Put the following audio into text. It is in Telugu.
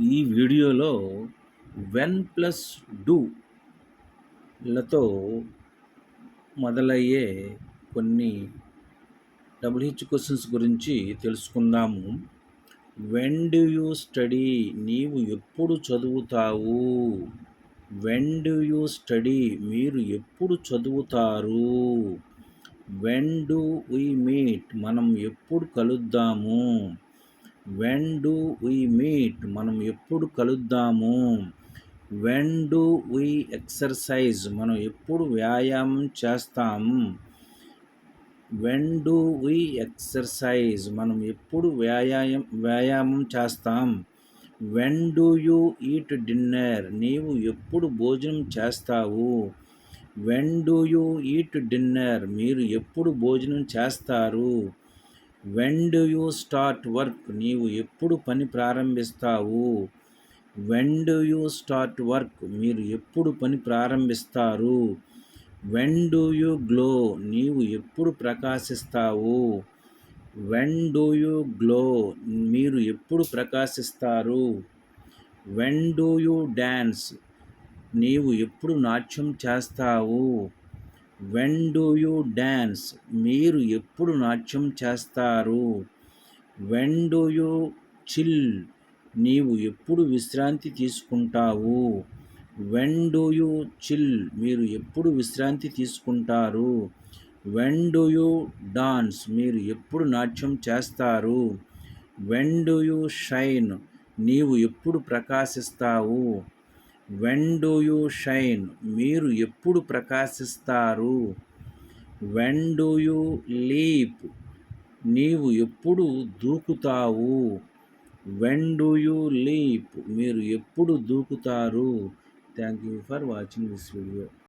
ఈ వీడియోలో వెన్ ప్లస్ డూ లతో మొదలయ్యే కొన్ని డబ్ల్యూహెచ్ క్వశ్చన్స్ గురించి తెలుసుకుందాము. When do you study? నీవు ఎప్పుడు చదువుతావు? When do you study? మీరు ఎప్పుడు చదువుతారు? When do we meet? మనం ఎప్పుడు కలుద్దాము? When do we meet? మనం ఎప్పుడు కలుద్దాము? When do we exercise? మనం ఎప్పుడు వ్యాయామం చేస్తాం? When do we exercise? మనం ఎప్పుడు వ్యాయామం చేస్తాం? When do you eat dinner? నీవు ఎప్పుడు భోజనం చేస్తావు? When do you eat dinner? మీరు ఎప్పుడు భోజనం చేస్తారు? When do you start work? నీవు ఎప్పుడు పని ప్రారంభిస్తావు? When do you start work? మీరు ఎప్పుడు పని ప్రారంభిస్తారు? When do you glow? నీవు ఎప్పుడు ప్రకాశిస్తావు? When do you glow? మీరు ఎప్పుడు ప్రకాశిస్తారు? When do you dance? నీవు ఎప్పుడు నాట్యం చేస్తావు? When do you dance? మీరు ఎప్పుడు నాట్యం చేస్తారు? When do you chill? నీవు ఎప్పుడు విశ్రాంతి తీసుకుంటావు? When do you chill? మీరు ఎప్పుడు విశ్రాంతి తీసుకుంటారు? When do you dance? మీరు ఎప్పుడు నాట్యం చేస్తారు? When do you shine? నీవు ఎప్పుడు ప్రకాశిస్తావు? When do you shine? మీరు ఎప్పుడు ప్రకాశిస్తారు? When do you leap? నీవు ఎప్పుడు దూకుతావు? When do you leap? మీరు ఎప్పుడు దూకుతారు? Thank you for watching this video.